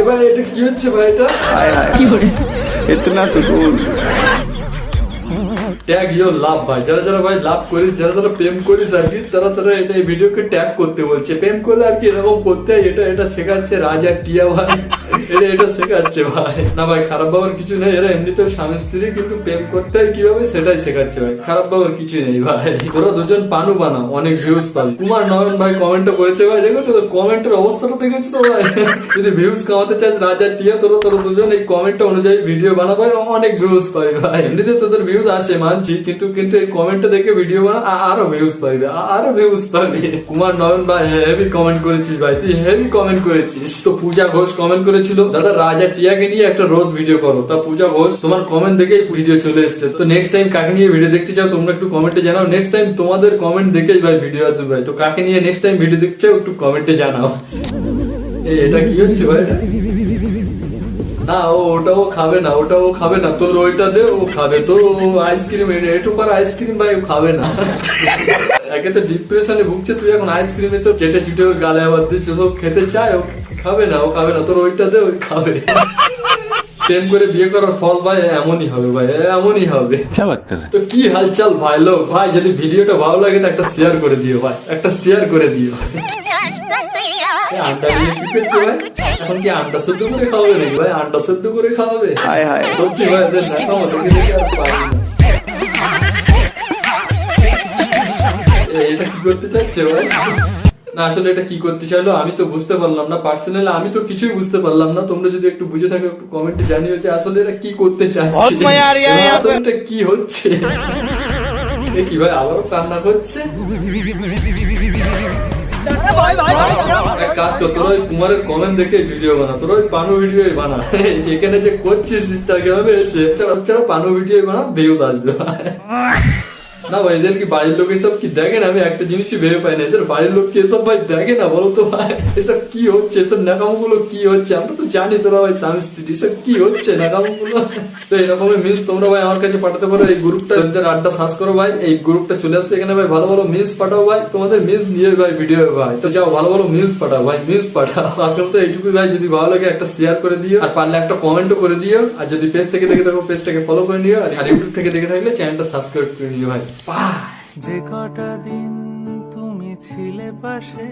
ভাই এটা কি হচ্ছে ভাই? এটা हाय हाय इतना सुकून ট্যাগ ইয়োর লাভ ভাই, যারা যারা ভাই লাভ করিস, যারা যারা প্রেম করিস আর কি, তারা তারা এটা এই ভিডিওকে ট্যাগ করতে বলছে। প্রেম করলে আর কি এরকম করতে হয়, এটা এটা শেখাচ্ছে রাজা টিয়া ভাই, এটা এটা শেখাচ্ছে ভাই। না ভাই খারাপ বাবার কিছু নেই, এরা এমনিতেও স্বামী স্ত্রী, কিন্তু প্রেম করতে হয় কিভাবে সেটাই শেখাচ্ছে ভাই। খারাপ বাবার কিছু নেই ভাই। তোরা দুজন পানু বানা, অনেক ভিউজ পাবি। কুমার নয়ন ভাই কমেন্টও করেছে ভাই, দেখেছো তো কমেন্টের অবস্থাটা দেখেছো তো ভাই। যদি ভিউজ কামাতে চাস রাজা টিয়া, তোরা তোরা দুজন এই কমেন্ট অনুযায়ী ভিডিও বানাবো, অনেক ভিউজ পাবি ভাই। এমনিতে তোদের ভিউজ আসে মানছি, কিন্তু কিন্তু এই কমেন্টটা দেখে ভিডিও বানা, আরো ভিউজ পাবি, আরো ভিউজ পাবি। কুমার নয়ন ভাই হেভি কমেন্ট করেছিস ভাই, তুই হেভি কমেন্ট করেছিস। তো পূজা ঘোষ কমেন্ট করেছিল, দাদা রাজা টিয়াকে নিয়ে একটা রোজ ভিডিও করো। তা পূজা ঘোষ তোমার কমেন্ট দেখে ভিডিও চলে এসেছে। তো নেক্সট টাইম কাকে নিয়ে ভিডিও দেখতে চাও তোমরা একটু কমেন্টে জানাও। নেক্সট টাইম তোমাদের কমেন্ট দেখেই ভাই ভিডিও আছে ভাই। তো কাকে নিয়ে নেক্সট টাইম ভিডিও দেখতে চাও একটু কমেন্টে জানাও। এটা কি হচ্ছে ভাই? না ওটাও খাবে না, ওটাও খাবে না, তোর ওইটা দে ও খাবে। তোর আইসক্রিম একটু পর আইসক্রিম ভাই খাবে না। একে তো ডিপ্রেশনে ভুগছে, তুই এখন আইসক্রিম এসব চেটে চুটে ওর গালে আবার দিচ্ছে, সব খেতে চায়, ও খাবে না, ও খাবে না। তোর ওইটা দে ওই খাবে। প্রেম করে বিয়ে করার ফল ভাই এমনই হবে ভাই, এমনই হবে। তো কি হালচাল ভাই লোক ভাই, যদি ভিডিওটা ভালো লাগে তো একটা শেয়ার করে দিও ভাই, একটা শেয়ার করে দিও। আন্ডা দিয়ে কি করছে ভাই? এখন কি আন্ডা সেদ্ধ করে খাওয়াবে নাকি ভাই? আন্ডা সেদ্ধ করে খাওয়াবে? हाय हाय সত্যি ভাই এদের ন্যাকামো দেখে দেখে আর পারি না। এটা কি করতে চাচ্ছে ভাই? না আসলে এটা কি করতে চাইলো আমি তো বুঝতে পারলাম না, পার্সোনালি আমি তো কিছুই বুঝতে পারলাম না। তোমরা যদি একটু বুঝে থাকো একটু কমেন্টে জানিও যে আসলে এটা কি করতে চাচ্ছে, আসলে এটা কি হচ্ছে। এ কি ভাই আবারও কান্না করছে? এক কাজ কর, তোরা ওই কুমারের কমেন্ট দেখে ভিডিও বানা, তোরা ওই পানু ভিডিও বানা। এখানে যে করছিস ইনস্টাগ্রামে এসে পানু ভিডিও বানা, ভিউজ আসবে। না ভাই এদের কি বাড়ির লোক এসব কি দেখেন? আমি একটা জিনিসই ভেবে পাই না, এদের বাড়ির লোক কি এসব ভাই দেখে না বলো তো ভাই? এসব কি হচ্ছে, এসব ন্যাকামো গুলো কি হচ্ছে? আমরা তো জানি তোরা ভাই স্বামী স্ত্রী, এসব কি হচ্ছে ন্যাকামো গুলো? তো এরকমের মিস তোমরা ভাই আমার কাছে পাঠাতে পারো। এই গ্রুপটা আড্ডা সার্চ করো ভাই, এই গ্রুপটা চলে আসতে, এখানে ভাই ভালো ভালো মিস পাঠাও ভাই, তোমাদের মিস নিয়ে ভাই ভিডিও ভাই। তো যাও ভালো ভালো মিস পাঠাও ভাই, মিস পাঠাও। আজকের তো এইটুকুই ভাই, যদি ভালো লাগে একটা শেয়ার করে দিও, আর পারলে একটা কমেন্টও করে দিও। আর যদি পেজ থেকে দেখে থাকো পেজটাকে ফলো করে নিও, আর ইউটিউব থেকে দেখে থাকলে চ্যানেলটা সাবস্ক্রাইব করে নিও ভাই। বাই। যে কটা দিন তুমি ছিলে পাশে